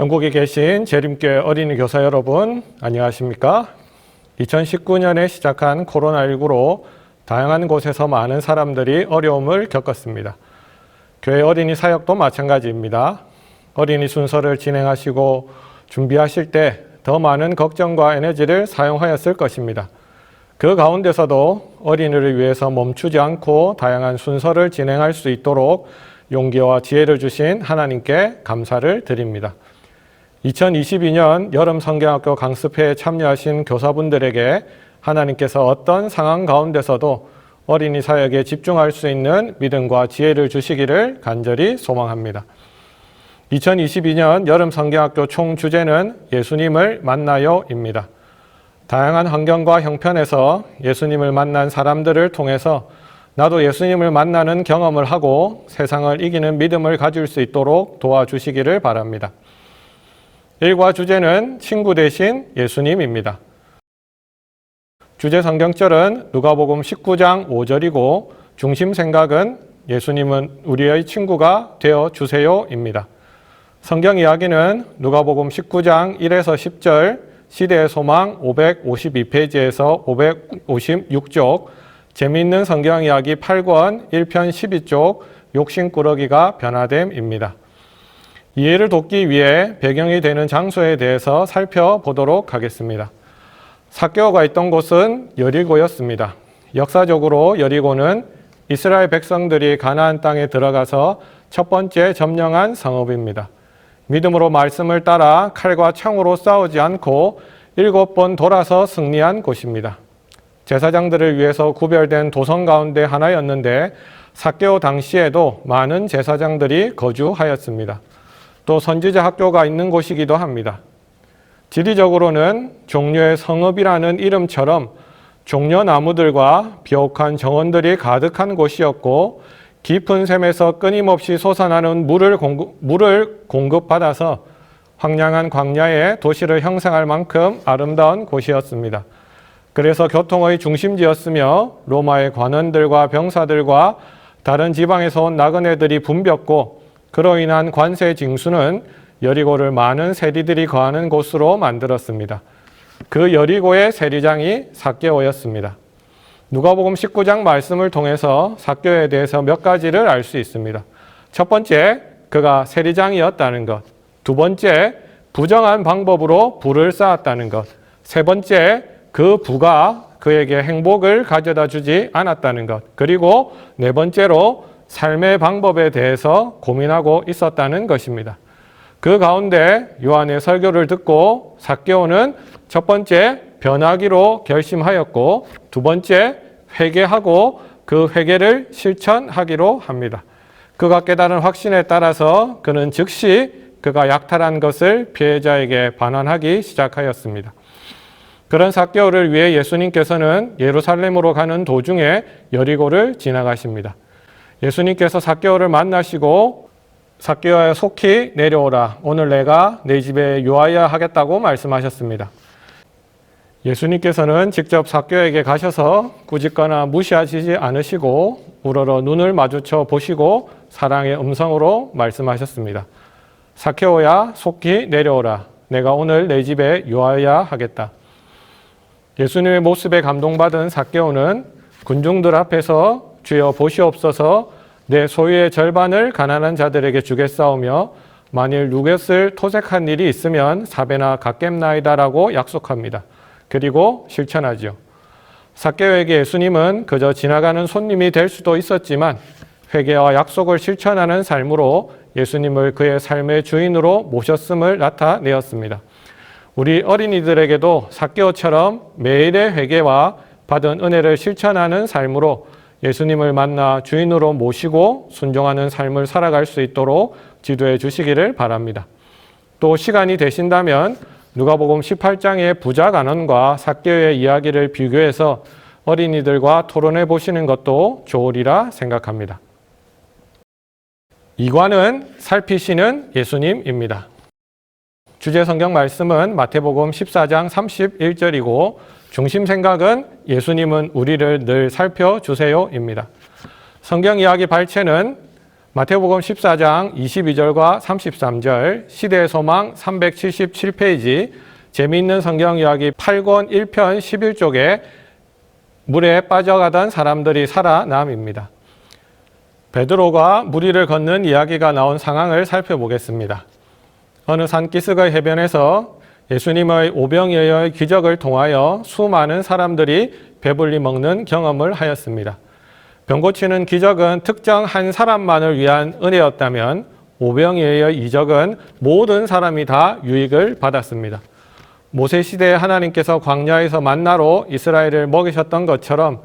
전국에 계신 재림교회 어린이 교사 여러분, 안녕하십니까? 2019년에 시작한 코로나19로 다양한 곳에서 많은 사람들이 어려움을 겪었습니다. 교회 어린이 사역도 마찬가지입니다. 어린이 순서를 진행하시고 준비하실 때 더 많은 걱정과 에너지를 사용하였을 것입니다. 그 가운데서도 어린이를 위해서 멈추지 않고 다양한 순서를 진행할 수 있도록 용기와 지혜를 주신 하나님께 감사를 드립니다. 2022년 여름 성경학교 강습회에 참여하신 교사분들에게 하나님께서 어떤 상황 가운데서도 어린이 사역에 집중할 수 있는 믿음과 지혜를 주시기를 간절히 소망합니다. 2022년 여름 성경학교 총 주제는 예수님을 만나요입니다. 다양한 환경과 형편에서 예수님을 만난 사람들을 통해서 나도 예수님을 만나는 경험을 하고 세상을 이기는 믿음을 가질 수 있도록 도와주시기를 바랍니다. 일과 주제는 친구 대신 예수님입니다. 주제 성경절은 누가복음 19장 5절이고 중심 생각은 예수님은 우리의 친구가 되어 주세요입니다. 성경 이야기는 누가복음 19장 1에서 10절, 시대의 소망 552페이지에서 556쪽, 재미있는 성경 이야기 8권 1편 12쪽, 욕심꾸러기가 변화됨입니다. 이해를 돕기 위해 배경이 되는 장소에 대해서 살펴보도록 하겠습니다. 삭개오가 있던 곳은 여리고였습니다. 역사적으로 여리고는 이스라엘 백성들이 가나안 땅에 들어가서 첫 번째 점령한 성읍입니다. 믿음으로 말씀을 따라 칼과 창으로 싸우지 않고 7번 돌아서 승리한 곳입니다. 제사장들을 위해서 구별된 도성 가운데 하나였는데 삭개오 당시에도 많은 제사장들이 거주하였습니다. 또 선지자 학교가 있는 곳이기도 합니다. 지리적으로는 종려의 성읍이라는 이름처럼 종려나무들과 비옥한 정원들이 가득한 곳이었고 깊은 샘에서 끊임없이 솟아나는 물을 공급받아서 황량한 광야에 도시를 형성할 만큼 아름다운 곳이었습니다. 그래서 교통의 중심지였으며 로마의 관원들과 병사들과 다른 지방에서 온 나그네들이 붐볐고 그로 인한 관세 징수는 여리고를 많은 세리들이 거하는 곳으로 만들었습니다. 그 여리고의 세리장이 삭개오였습니다. 누가복음 19장 말씀을 통해서 삭개오에 대해서 몇 가지를 알 수 있습니다. 첫 번째, 그가 세리장이었다는 것. 두 번째, 부정한 방법으로 부를 쌓았다는 것. 세 번째, 그 부가 그에게 행복을 가져다 주지 않았다는 것. 그리고 네 번째로 삶의 방법에 대해서 고민하고 있었다는 것입니다. 그 가운데 요한의 설교를 듣고 삭개오는 첫 번째 변하기로 결심하였고 두 번째 회개하고 그 회개를 실천하기로 합니다. 그가 깨달은 확신에 따라서 그는 즉시 그가 약탈한 것을 피해자에게 반환하기 시작하였습니다. 그런 삭개오를 위해 예수님께서는 예루살렘으로 가는 도중에 여리고를 지나가십니다. 예수님께서 삭개오를 만나시고 삭개오야 속히 내려오라. 오늘 내가 내 집에 유하여 하겠다고 말씀하셨습니다. 예수님께서는 직접 삭개오에게 가셔서 꾸짖거나 무시하시지 않으시고 우러러 눈을 마주쳐 보시고 사랑의 음성으로 말씀하셨습니다. 삭개오야 속히 내려오라. 내가 오늘 내 집에 유하여 하겠다. 예수님의 모습에 감동받은 삭개오는 군중들 앞에서 주여 보시옵소서 내 소유의 절반을 가난한 자들에게 주겠사오며 만일 누get을 토색한 일이 있으면 4배나 갚겠나이다라고 약속합니다. 그리고 실천하지요. 삭개오에게 예수님은 그저 지나가는 손님이 될 수도 있었지만 회개와 약속을 실천하는 삶으로 예수님을 그의 삶의 주인으로 모셨음을 나타내었습니다. 우리 어린이들에게도 삭개오처럼 매일의 회개와 받은 은혜를 실천하는 삶으로 예수님을 만나 주인으로 모시고 순종하는 삶을 살아갈 수 있도록 지도해 주시기를 바랍니다. 또 시간이 되신다면 누가복음 18장의 부자 간원과 삭개오의 이야기를 비교해서 어린이들과 토론해 보시는 것도 좋으리라 생각합니다. 2관은 살피시는 예수님입니다. 주제 성경 말씀은 마태복음 14장 31절이고 중심 생각은 예수님은 우리를 늘 살펴주세요입니다. 성경 이야기 발췌는 마태복음 14장 22절과 33절, 시대의 소망 377페이지, 재미있는 성경 이야기 8권 1편 11쪽에 물에 빠져가던 사람들이 살아남입니다. 베드로가 물 위를 걷는 이야기가 나온 상황을 살펴보겠습니다. 어느 산기슭의 해변에서 예수님의 오병이어의 기적을 통하여 수많은 사람들이 배불리 먹는 경험을 하였습니다. 병 고치는 기적은 특정 한 사람만을 위한 은혜였다면 오병이어의 이적은 모든 사람이 다 유익을 받았습니다. 모세 시대에 하나님께서 광야에서 만나로 이스라엘을 먹이셨던 것처럼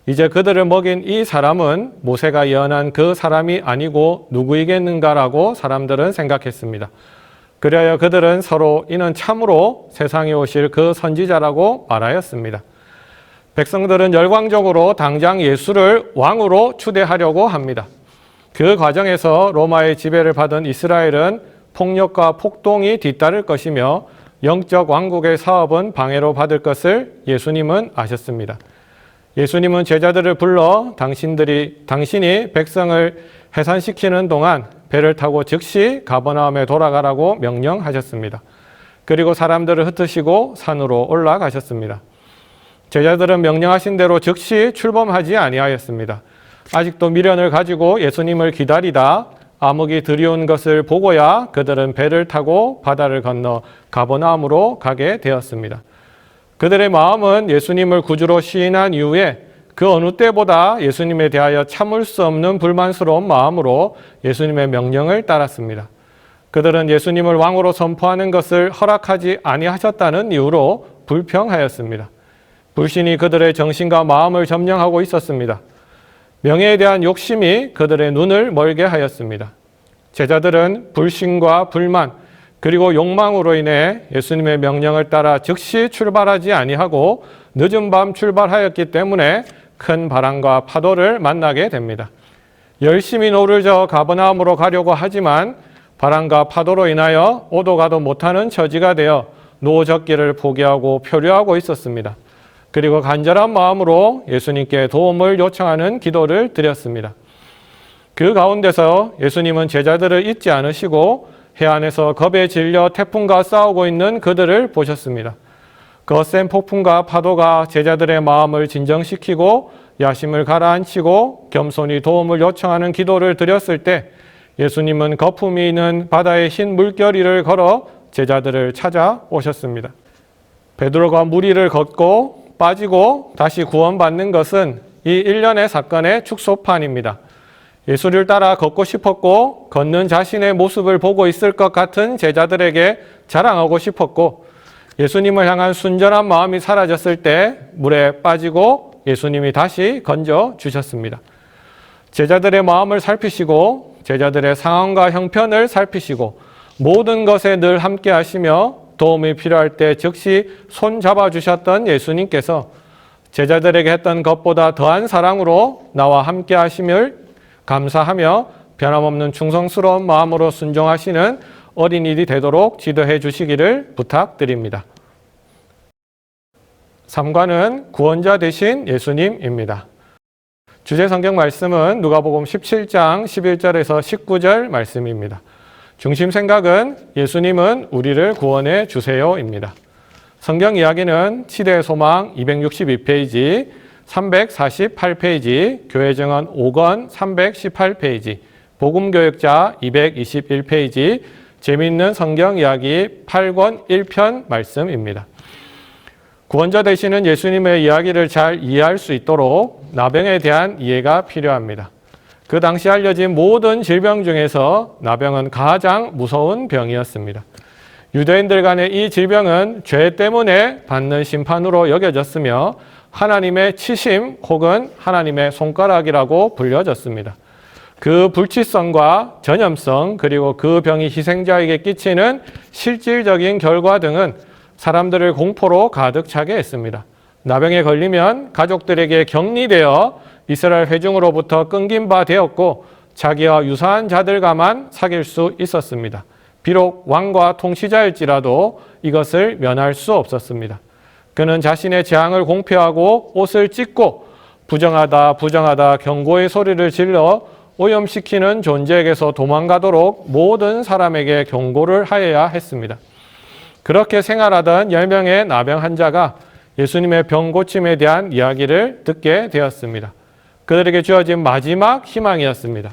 이제 그들을 먹인 이 사람은 모세가 예언한 그 사람이 아니고 누구이겠는가라고 사람들은 생각했습니다. 그리하여 그들은 서로 이는 참으로 세상에 오실 그 선지자라고 말하였습니다. 백성들은 열광적으로 당장 예수를 왕으로 추대하려고 합니다. 그 과정에서 로마의 지배를 받은 이스라엘은 폭력과 폭동이 뒤따를 것이며 영적 왕국의 사업은 방해로 받을 것을 예수님은 아셨습니다. 예수님은 제자들을 불러 당신이 백성을 해산시키는 동안 배를 타고 즉시 가버나움에 돌아가라고 명령하셨습니다. 그리고 사람들을 흩으시고 산으로 올라가셨습니다. 제자들은 명령하신 대로 즉시 출범하지 아니하였습니다. 아직도 미련을 가지고 예수님을 기다리다 암흑이 들이온 것을 보고야 그들은 배를 타고 바다를 건너 가버나움으로 가게 되었습니다. 그들의 마음은 예수님을 구주로 시인한 이후에 그 어느 때보다 예수님에 대하여 참을 수 없는 불만스러운 마음으로 예수님의 명령을 따랐습니다. 그들은 예수님을 왕으로 선포하는 것을 허락하지 아니하셨다는 이유로 불평하였습니다. 불신이 그들의 정신과 마음을 점령하고 있었습니다. 명예에 대한 욕심이 그들의 눈을 멀게 하였습니다. 제자들은 불신과 불만 그리고 욕망으로 인해 예수님의 명령을 따라 즉시 출발하지 아니하고 늦은 밤 출발하였기 때문에 큰 바람과 파도를 만나게 됩니다. 열심히 노를 저어 가버나움으로 가려고 하지만 바람과 파도로 인하여 오도 가도 못하는 처지가 되어 노젓기를 포기하고 표류하고 있었습니다. 그리고 간절한 마음으로 예수님께 도움을 요청하는 기도를 드렸습니다. 그 가운데서 예수님은 제자들을 잊지 않으시고 해안에서 겁에 질려 태풍과 싸우고 있는 그들을 보셨습니다. 거센 폭풍과 파도가 제자들의 마음을 진정시키고 야심을 가라앉히고 겸손히 도움을 요청하는 기도를 드렸을 때 예수님은 거품이 있는 바다의 흰 물결위를 걸어 제자들을 찾아오셨습니다. 베드로가 물 위를 걷고 빠지고 다시 구원받는 것은 이 일련의 사건의 축소판입니다. 예수를 따라 걷고 싶었고 걷는 자신의 모습을 보고 있을 것 같은 제자들에게 자랑하고 싶었고 예수님을 향한 순전한 마음이 사라졌을 때 물에 빠지고 예수님이 다시 건져 주셨습니다. 제자들의 마음을 살피시고 제자들의 상황과 형편을 살피시고 모든 것에 늘 함께 하시며 도움이 필요할 때 즉시 손 잡아주셨던 예수님께서 제자들에게 했던 것보다 더한 사랑으로 나와 함께 하심을 감사하며 변함없는 충성스러운 마음으로 순종하시는 어린이들이 되도록 지도해 주시기를 부탁드립니다. 3관은 구원자 되신 예수님입니다. 주제 성경 말씀은 누가복음 17장 11절에서 19절 말씀입니다. 중심 생각은 예수님은 우리를 구원해 주세요입니다. 성경 이야기는 시대의 소망 262페이지, 348페이지, 교회 증언 5권 318페이지, 복음교역자 221페이지, 재미있는 성경 이야기 8권 1편 말씀입니다. 구원자 되시는 예수님의 이야기를 잘 이해할 수 있도록 나병에 대한 이해가 필요합니다. 그 당시 알려진 모든 질병 중에서 나병은 가장 무서운 병이었습니다. 유대인들 간의 이 질병은 죄 때문에 받는 심판으로 여겨졌으며 하나님의 치심 혹은 하나님의 손가락이라고 불려졌습니다. 그 불치성과 전염성 그리고 그 병이 희생자에게 끼치는 실질적인 결과 등은 사람들을 공포로 가득 차게 했습니다. 나병에 걸리면 가족들에게 격리되어 이스라엘 회중으로부터 끊긴 바 되었고 자기와 유사한 자들과만 사귈 수 있었습니다. 비록 왕과 통치자일지라도 이것을 면할 수 없었습니다. 그는 자신의 재앙을 공표하고 옷을 찢고 부정하다 경고의 소리를 질러 오염시키는 존재에게서 도망가도록 모든 사람에게 경고를 하여야 했습니다. 그렇게 생활하던 10명의 나병 환자가 예수님의 병 고침에 대한 이야기를 듣게 되었습니다. 그들에게 주어진 마지막 희망이었습니다.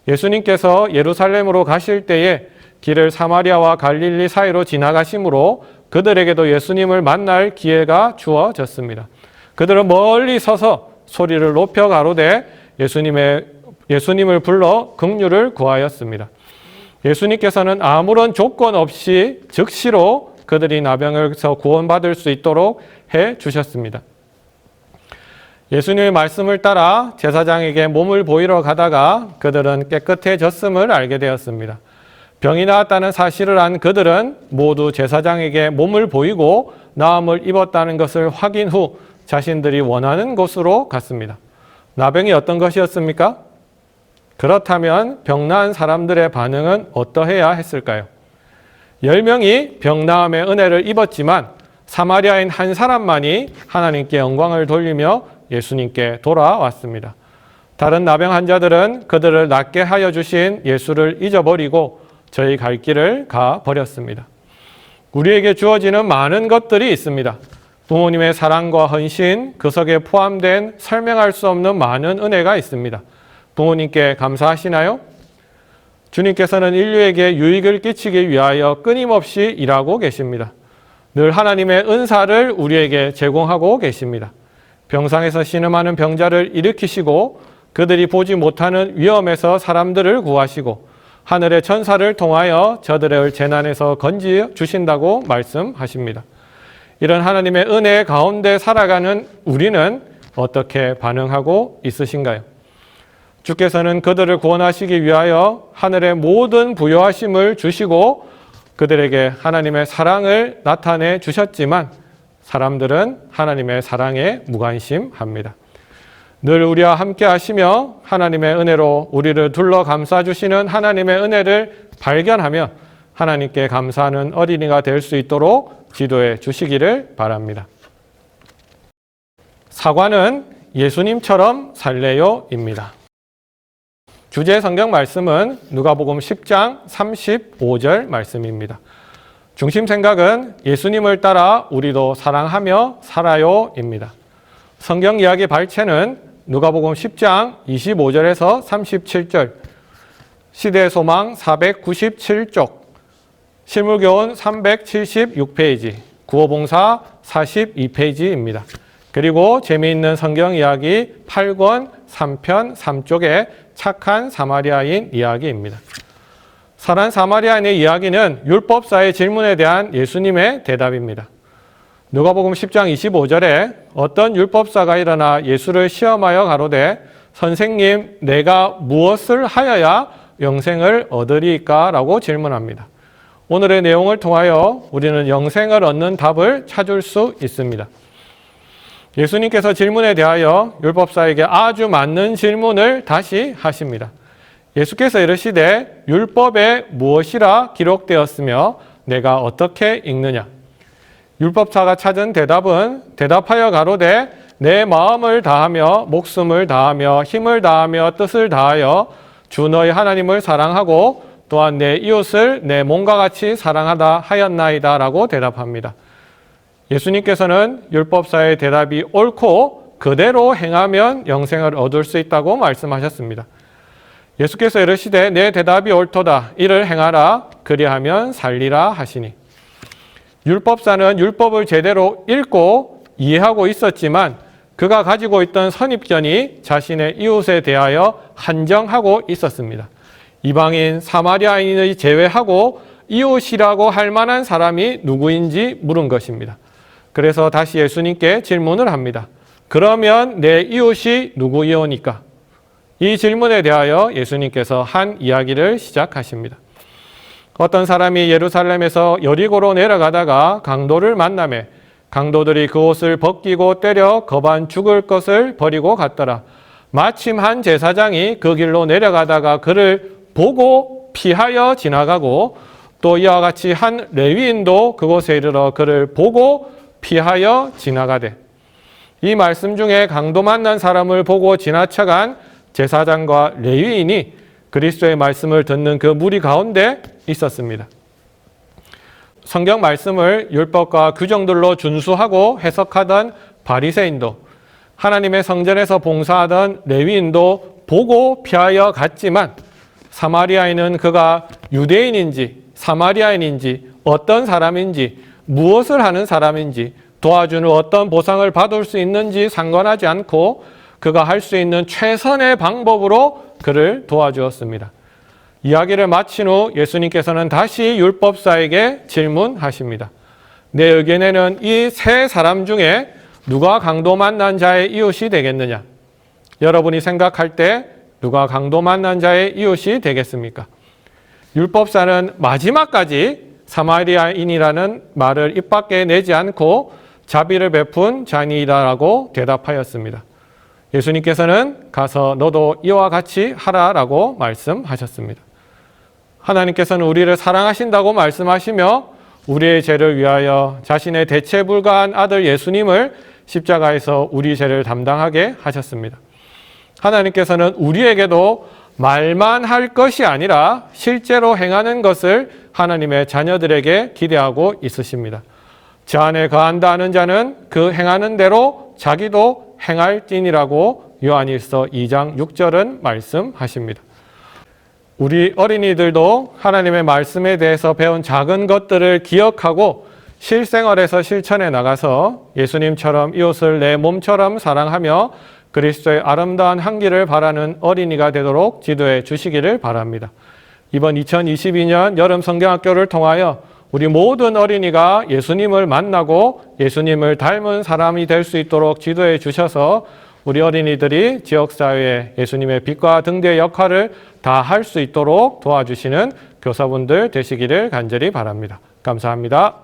예수님께서 예루살렘으로 가실 때에 길을 사마리아와 갈릴리 사이로 지나가심으로 그들에게도 예수님을 만날 기회가 주어졌습니다. 그들은 멀리 서서 소리를 높여 가로되 예수님을 불러 긍휼을 구하였습니다. 예수님께서는 아무런 조건 없이 즉시로 그들이 나병에서 구원받을 수 있도록 해 주셨습니다. 예수님의 말씀을 따라 제사장에게 몸을 보이러 가다가 그들은 깨끗해졌음을 알게 되었습니다. 병이 나았다는 사실을 안 그들은 모두 제사장에게 몸을 보이고 나음을 입었다는 것을 확인 후 자신들이 원하는 곳으로 갔습니다. 나병이 어떤 것이었습니까? 그렇다면 병 나은 사람들의 반응은 어떠해야 했을까요? 10명이 병 나음의 은혜를 입었지만 사마리아인 한 사람만이 하나님께 영광을 돌리며 예수님께 돌아왔습니다. 다른 나병 환자들은 그들을 낫게 하여 주신 예수를 잊어버리고 저희 갈 길을 가버렸습니다. 우리에게 주어지는 많은 것들이 있습니다. 부모님의 사랑과 헌신, 그 속에 포함된 설명할 수 없는 많은 은혜가 있습니다. 부모님께 감사하시나요? 주님께서는 인류에게 유익을 끼치기 위하여 끊임없이 일하고 계십니다. 늘 하나님의 은사를 우리에게 제공하고 계십니다. 병상에서 신음하는 병자를 일으키시고 그들이 보지 못하는 위험에서 사람들을 구하시고 하늘의 천사를 통하여 저들을 재난에서 건지 주신다고 말씀하십니다. 이런 하나님의 은혜 가운데 살아가는 우리는 어떻게 반응하고 있으신가요? 주께서는 그들을 구원하시기 위하여 하늘의 모든 부요하심을 주시고 그들에게 하나님의 사랑을 나타내 주셨지만 사람들은 하나님의 사랑에 무관심합니다. 늘 우리와 함께 하시며 하나님의 은혜로 우리를 둘러 감싸주시는 하나님의 은혜를 발견하며 하나님께 감사하는 어린이가 될 수 있도록 지도해 주시기를 바랍니다. 사과는 예수님처럼 살래요입니다. 주제 성경 말씀은 누가복음 10장 35절 말씀입니다. 중심 생각은 예수님을 따라 우리도 사랑하며 살아요입니다. 성경 이야기 발췌는 누가복음 10장 25절에서 37절, 시대 소망 497쪽, 실물교훈 376페이지, 구호봉사 42페이지입니다. 그리고 재미있는 성경 이야기 8권 3편 3쪽의 착한 사마리아인 이야기입니다. 선한 사마리아인의 이야기는 율법사의 질문에 대한 예수님의 대답입니다. 누가복음 10장 25절에 어떤 율법사가 일어나 예수를 시험하여 가로되 선생님 내가 무엇을 하여야 영생을 얻으리까? 라고 질문합니다. 오늘의 내용을 통하여 우리는 영생을 얻는 답을 찾을 수 있습니다. 예수님께서 질문에 대하여 율법사에게 아주 맞는 질문을 다시 하십니다. 예수께서 이르시되 율법에 무엇이라 기록되었으며 내가 어떻게 읽느냐? 율법사가 찾은 대답은 대답하여 가로되 내 마음을 다하며 목숨을 다하며 힘을 다하며 뜻을 다하여 주 너희 하나님을 사랑하고 또한 내 이웃을 내 몸과 같이 사랑하다 하였나이다 라고 대답합니다. 예수님께서는 율법사의 대답이 옳고 그대로 행하면 영생을 얻을 수 있다고 말씀하셨습니다. 예수께서 이르시되 내 대답이 옳도다 이를 행하라 그리하면 살리라 하시니 율법사는 율법을 제대로 읽고 이해하고 있었지만 그가 가지고 있던 선입견이 자신의 이웃에 대하여 한정하고 있었습니다. 이방인 사마리아인을 제외하고 이웃이라고 할 만한 사람이 누구인지 물은 것입니다. 그래서 다시 예수님께 질문을 합니다. 그러면 내 이웃이 누구이오니까? 이 질문에 대하여 예수님께서 한 이야기를 시작하십니다. 어떤 사람이 예루살렘에서 여리고로 내려가다가 강도를 만나매 강도들이 그 옷을 벗기고 때려 거반 죽을 것을 버리고 갔더라. 마침 한 제사장이 그 길로 내려가다가 그를 보고 피하여 지나가고 또 이와 같이 한 레위인도 그곳에 이르러 그를 보고 피하여 지나가되 이 말씀 중에 강도 만난 사람을 보고 지나쳐간 제사장과 레위인이 그리스도의 말씀을 듣는 그 무리 가운데 있었습니다. 성경 말씀을 율법과 규정들로 준수하고 해석하던 바리새인도, 하나님의 성전에서 봉사하던 레위인도 보고 피하여 갔지만, 사마리아인은 그가 유대인인지 사마리아인인지 어떤 사람인지 무엇을 하는 사람인지 도와주는 어떤 보상을 받을 수 있는지 상관하지 않고 그가 할 수 있는 최선의 방법으로 그를 도와주었습니다. 이야기를 마친 후 예수님께서는 다시 율법사에게 질문하십니다. 내 의견에는 이 세 사람 중에 누가 강도 만난 자의 이웃이 되겠느냐? 여러분이 생각할 때 누가 강도 만난 자의 이웃이 되겠습니까? 율법사는 마지막까지 사마리아인이라는 말을 입 밖에 내지 않고 자비를 베푼 자니이다라고 대답하였습니다. 예수님께서는 가서 너도 이와 같이 하라라고 말씀하셨습니다. 하나님께서는 우리를 사랑하신다고 말씀하시며 우리의 죄를 위하여 자신의 대체 불가한 아들 예수님을 십자가에서 우리 죄를 담당하게 하셨습니다. 하나님께서는 우리에게도 말만 할 것이 아니라 실제로 행하는 것을 하나님의 자녀들에게 기대하고 있으십니다. 저 안에 거한다 하는 자는 그 행하는 대로 자기도 행할지니라고 요한일서 2장 6절은 말씀하십니다. 우리 어린이들도 하나님의 말씀에 대해서 배운 작은 것들을 기억하고 실생활에서 실천해 나가서 예수님처럼 이웃을 내 몸처럼 사랑하며 그리스도의 아름다운 향기를 바라는 어린이가 되도록 지도해 주시기를 바랍니다. 이번 2022년 여름 성경학교를 통하여 우리 모든 어린이가 예수님을 만나고 예수님을 닮은 사람이 될 수 있도록 지도해 주셔서 우리 어린이들이 지역사회에 예수님의 빛과 등대의 역할을 다 할 수 있도록 도와주시는 교사분들 되시기를 간절히 바랍니다. 감사합니다.